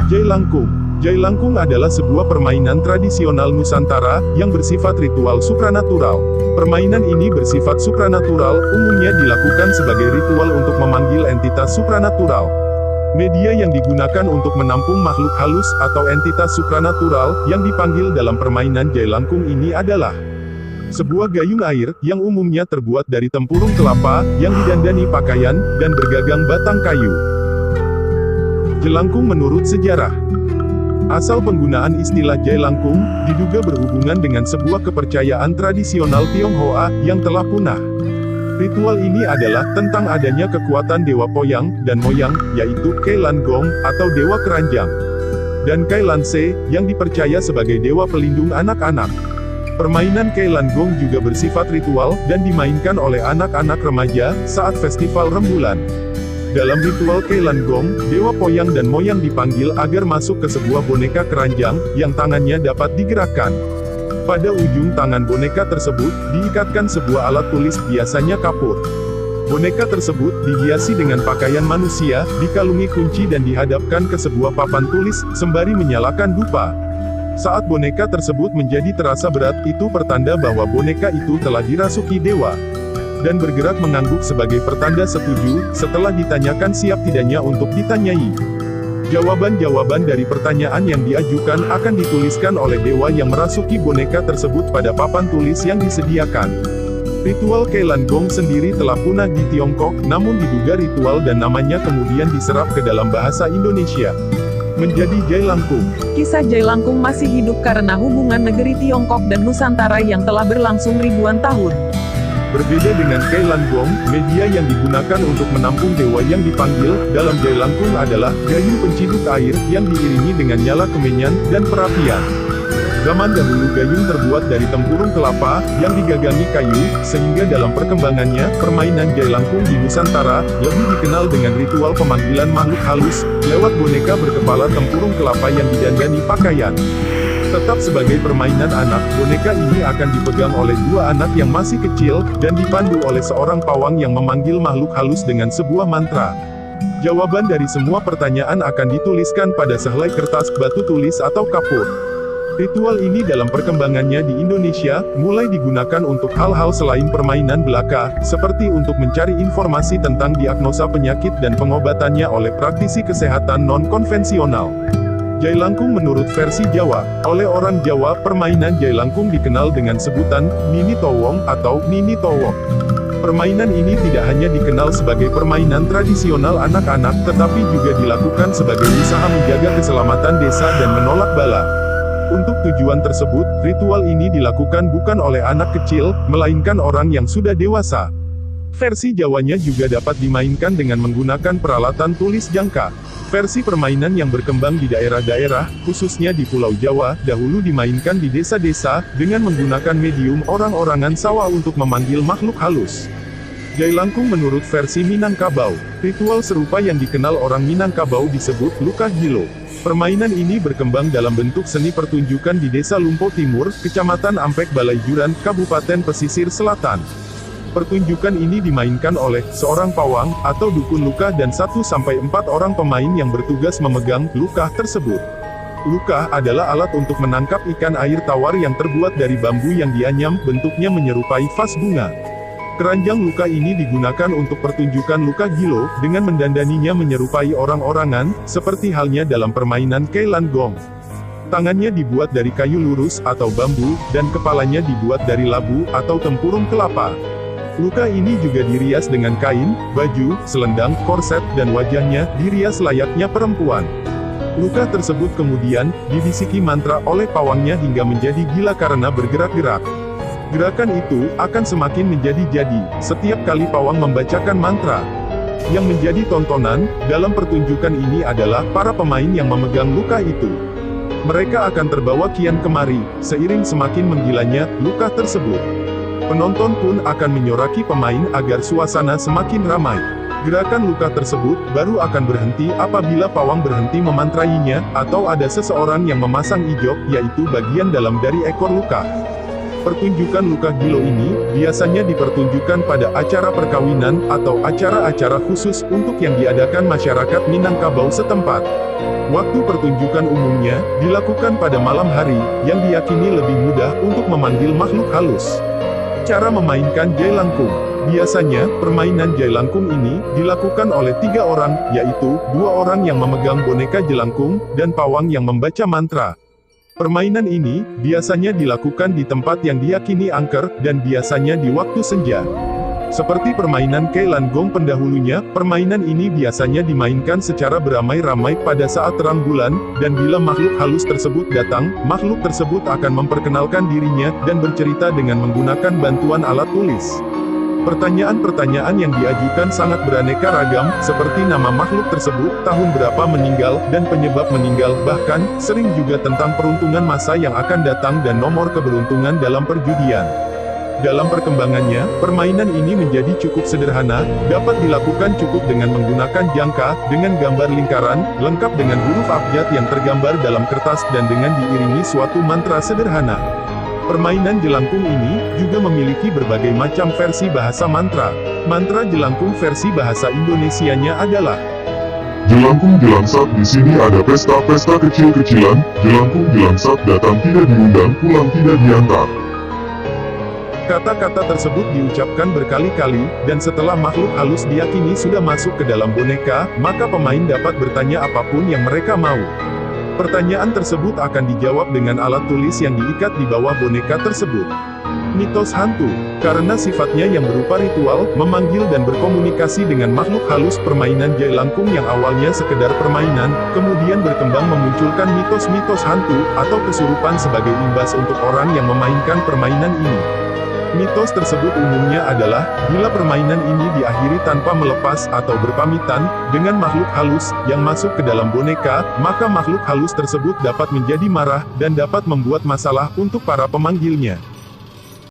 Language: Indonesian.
Jailangkung. Jailangkung adalah sebuah permainan tradisional Nusantara, yang bersifat ritual supranatural. Permainan ini bersifat supranatural, umumnya dilakukan sebagai ritual untuk memanggil entitas supranatural. Media yang digunakan untuk menampung makhluk halus atau entitas supranatural, yang dipanggil dalam permainan Jailangkung ini adalah sebuah gayung air, yang umumnya terbuat dari tempurung kelapa, yang didandani pakaian, dan bergagang batang kayu. Jelangkung menurut sejarah. Asal penggunaan istilah Jailangkung, diduga berhubungan dengan sebuah kepercayaan tradisional Tionghoa, yang telah punah. Ritual ini adalah tentang adanya kekuatan Dewa Poyang, dan Moyang, yaitu Kailan Gong, atau Dewa Keranjang. Dan Kailan Se, yang dipercaya sebagai Dewa Pelindung anak-anak. Permainan Kailan Gong juga bersifat ritual, dan dimainkan oleh anak-anak remaja, saat festival rembulan. Dalam ritual Kailan Gong, Dewa Poyang dan Moyang dipanggil agar masuk ke sebuah boneka keranjang, yang tangannya dapat digerakkan. Pada ujung tangan boneka tersebut, diikatkan sebuah alat tulis, biasanya kapur. Boneka tersebut dihiasi dengan pakaian manusia, dikalungi kunci dan dihadapkan ke sebuah papan tulis, sembari menyalakan dupa. Saat boneka tersebut menjadi terasa berat, itu pertanda bahwa boneka itu telah dirasuki dewa. Dan bergerak mengangguk sebagai pertanda setuju, setelah ditanyakan siap tidaknya untuk ditanyai. Jawaban-jawaban dari pertanyaan yang diajukan akan dituliskan oleh dewa yang merasuki boneka tersebut pada papan tulis yang disediakan. Ritual Kailan Gong sendiri telah punah di Tiongkok, namun diduga ritual dan namanya kemudian diserap ke dalam bahasa Indonesia menjadi Jailangkung. Kisah Jailangkung masih hidup karena hubungan negeri Tiongkok dan Nusantara yang telah berlangsung ribuan tahun. Berbeda dengan Kailan Gong, media yang digunakan untuk menampung dewa yang dipanggil dalam Jailangkung adalah gayung penciduk air, yang diiringi dengan nyala kemenyan dan perapian. Zaman dahulu gayung terbuat dari tempurung kelapa, yang digagangi kayu, sehingga dalam perkembangannya, permainan Jailangkung di Nusantara, lebih dikenal dengan ritual pemanggilan makhluk halus, lewat boneka berkepala tempurung kelapa yang didandani pakaian. Tetap sebagai permainan anak, boneka ini akan dipegang oleh dua anak yang masih kecil, dan dipandu oleh seorang pawang yang memanggil makhluk halus dengan sebuah mantra. Jawaban dari semua pertanyaan akan dituliskan pada sehelai kertas, batu tulis atau kapur. Ritual ini dalam perkembangannya di Indonesia, mulai digunakan untuk hal-hal selain permainan belaka, seperti untuk mencari informasi tentang diagnosa penyakit dan pengobatannya oleh praktisi kesehatan non-konvensional. Jailangkung menurut versi Jawa. Oleh orang Jawa, permainan Jailangkung dikenal dengan sebutan Nini Towong atau Nini Towok. Permainan ini tidak hanya dikenal sebagai permainan tradisional anak-anak, tetapi juga dilakukan sebagai usaha menjaga keselamatan desa dan menolak bala. Untuk tujuan tersebut, ritual ini dilakukan bukan oleh anak kecil, melainkan orang yang sudah dewasa. Versi Jawanya juga dapat dimainkan dengan menggunakan peralatan tulis jangka. Versi permainan yang berkembang di daerah-daerah, khususnya di Pulau Jawa, dahulu dimainkan di desa-desa, dengan menggunakan medium orang-orangan sawah untuk memanggil makhluk halus. Jailangkung menurut versi Minangkabau. Ritual serupa yang dikenal orang Minangkabau disebut Luka Gilo. Permainan ini berkembang dalam bentuk seni pertunjukan di Desa Lumpo Timur, Kecamatan Ampek Balaijuran, Kabupaten Pesisir Selatan. Pertunjukan ini dimainkan oleh seorang pawang atau dukun luka dan 1-4 orang pemain yang bertugas memegang luka tersebut. Luka adalah alat untuk menangkap ikan air tawar yang terbuat dari bambu yang dianyam, bentuknya menyerupai vas bunga. Keranjang luka ini digunakan untuk pertunjukan Luka Gilo, dengan mendandaninya menyerupai orang-orangan, seperti halnya dalam permainan Kailan Gong. Tangannya dibuat dari kayu lurus atau bambu, dan kepalanya dibuat dari labu atau tempurung kelapa. Luka ini juga dirias dengan kain, baju, selendang, korset, dan wajahnya dirias layaknya perempuan. Luka tersebut kemudian dibisiki mantra oleh pawangnya hingga menjadi gila karena bergerak-gerak. Gerakan itu akan semakin menjadi-jadi setiap kali pawang membacakan mantra. Yang menjadi tontonan dalam pertunjukan ini adalah para pemain yang memegang luka itu. Mereka akan terbawa kian kemari, seiring semakin menggilanya luka tersebut. Penonton pun akan menyoraki pemain agar suasana semakin ramai. Gerakan luka tersebut baru akan berhenti apabila pawang berhenti memantrainya, atau ada seseorang yang memasang ijok, yaitu bagian dalam dari ekor luka. Pertunjukan Luka Gilo ini biasanya dipertunjukkan pada acara perkawinan atau acara-acara khusus untuk yang diadakan masyarakat Minangkabau setempat. Waktu pertunjukan umumnya dilakukan pada malam hari, yang diyakini lebih mudah untuk memanggil makhluk halus. Cara memainkan jailangkung. Biasanya, permainan jailangkung ini dilakukan oleh 3 orang, yaitu 2 orang yang memegang boneka jelangkung, dan pawang yang membaca mantra. Permainan ini biasanya dilakukan di tempat yang diyakini angker, dan biasanya di waktu senja. Seperti permainan Kelanggong pendahulunya, permainan ini biasanya dimainkan secara beramai-ramai pada saat terang bulan, dan bila makhluk halus tersebut datang, makhluk tersebut akan memperkenalkan dirinya, dan bercerita dengan menggunakan bantuan alat tulis. Pertanyaan-pertanyaan yang diajukan sangat beraneka ragam, seperti nama makhluk tersebut, tahun berapa meninggal, dan penyebab meninggal, bahkan, sering juga tentang peruntungan masa yang akan datang dan nomor keberuntungan dalam perjudian. Dalam perkembangannya, permainan ini menjadi cukup sederhana, dapat dilakukan cukup dengan menggunakan jangka, dengan gambar lingkaran, lengkap dengan huruf abjad yang tergambar dalam kertas dan dengan diiringi suatu mantra sederhana. Permainan jelangkung ini juga memiliki berbagai macam versi bahasa mantra. Mantra jelangkung versi bahasa Indonesianya adalah Jelangkung jelangsat, di sini ada pesta-pesta kecil-kecilan. Jelangkung jelangsat, datang tidak diundang, pulang tidak diantar. Kata-kata tersebut diucapkan berkali-kali, dan setelah makhluk halus diyakini sudah masuk ke dalam boneka, maka pemain dapat bertanya apapun yang mereka mau. Pertanyaan tersebut akan dijawab dengan alat tulis yang diikat di bawah boneka tersebut. Mitos hantu. Karena sifatnya yang berupa ritual, memanggil dan berkomunikasi dengan makhluk halus, permainan jailangkung yang awalnya sekedar permainan, kemudian berkembang memunculkan mitos-mitos hantu, atau kesurupan sebagai imbas untuk orang yang memainkan permainan ini. Mitos tersebut umumnya adalah, bila permainan ini diakhiri tanpa melepas atau berpamitan dengan makhluk halus yang masuk ke dalam boneka, maka makhluk halus tersebut dapat menjadi marah dan dapat membuat masalah untuk para pemanggilnya.